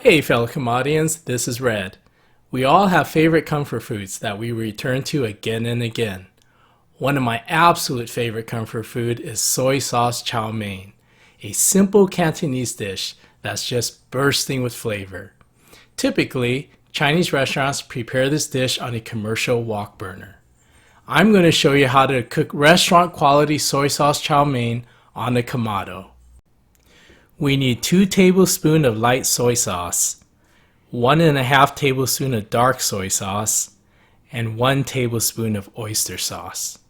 Hey fellow Kamadians, this is Red. We all have favorite comfort foods that we return to again and again. One of my absolute favorite comfort food is soy sauce chow mein, a simple Cantonese dish that's just bursting with flavor. Typically, Chinese restaurants prepare this dish on a commercial wok burner. I'm going to show you how to cook restaurant quality soy sauce chow mein on a Kamado. We need 2 tablespoons of light soy sauce, 1.5 tablespoons of dark soy sauce, and 1 tablespoon of oyster sauce.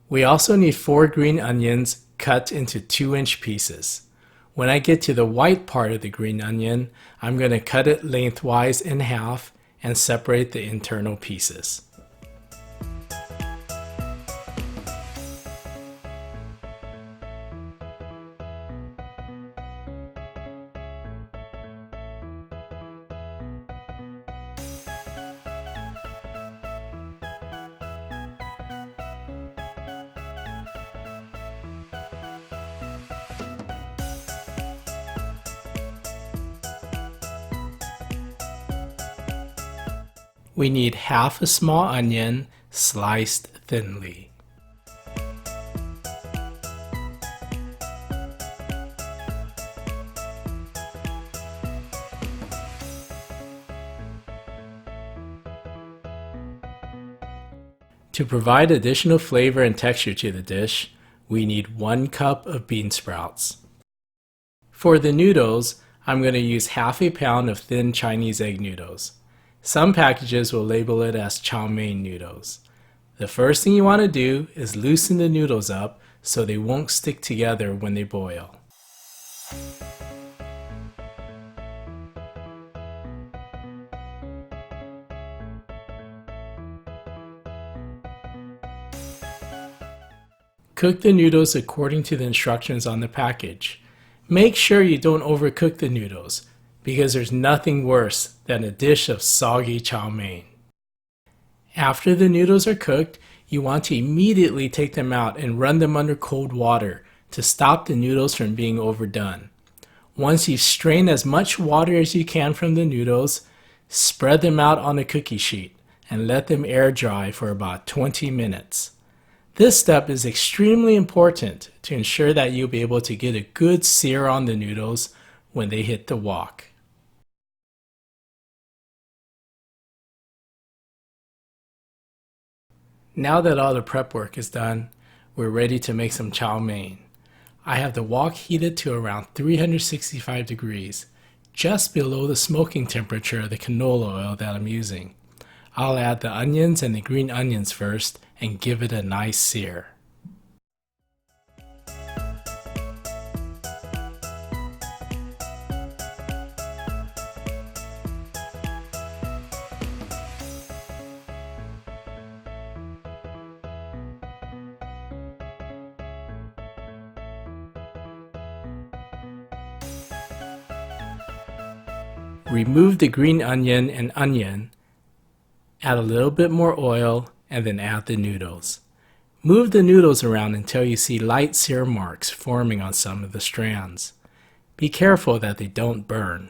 We also need 4 green onions cut into 2-inch pieces. When I get to the white part of the green onion, I'm going to cut it lengthwise in half and separate the internal pieces. We need half a small onion sliced thinly. To provide additional flavor and texture to the dish, we need 1 cup of bean sprouts. For the noodles, I'm going to use half a pound of thin Chinese egg noodles. Some packages will label it as chow mein noodles. The first thing you want to do is loosen the noodles up so they won't stick together when they boil. Cook the noodles according to the instructions on the package. Make sure you don't overcook the noodles, because there's nothing worse than a dish of soggy chow mein. After the noodles are cooked, you want to immediately take them out and run them under cold water to stop the noodles from being overdone. Once you've strained as much water as you can from the noodles, spread them out on a cookie sheet and let them air dry for about 20 minutes. This step is extremely important to ensure that you'll be able to get a good sear on the noodles when they hit the wok. Now that all the prep work is done, we're ready to make some chow mein. I have the wok heated to around 365 degrees, just below the smoking temperature of the canola oil that I'm using. I'll add the onions and the green onions first and give it a nice sear. Remove the green onion and onion, add a little bit more oil, and then add the noodles. Move the noodles around until you see light sear marks forming on some of the strands. Be careful that they don't burn.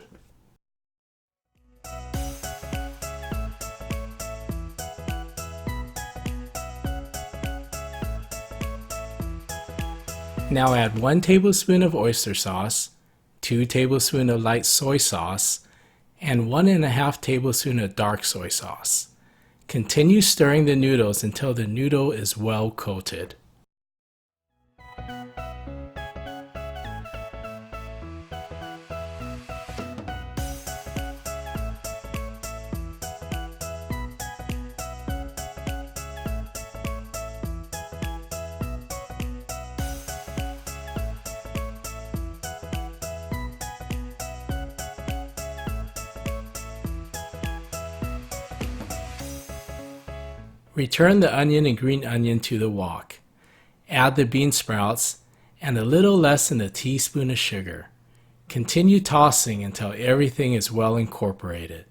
Now add 1 tablespoon of oyster sauce, 2 tablespoons of light soy sauce, and 1.5 tablespoons of dark soy sauce. Continue stirring the noodles until the noodle is well coated. Return the onion and green onion to the wok. Add the bean sprouts and a little less than a teaspoon of sugar. Continue tossing until everything is well incorporated.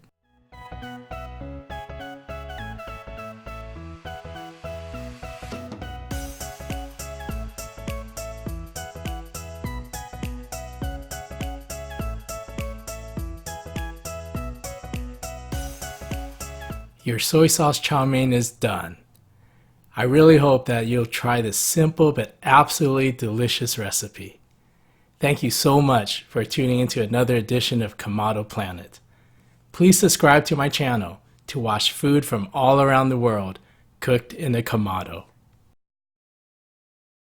your soy sauce chow mein is done. I really hope that you'll try this simple but absolutely delicious recipe. Thank you so much for tuning into another edition of Kamado Planet. Please subscribe to my channel to watch food from all around the world cooked in a Kamado.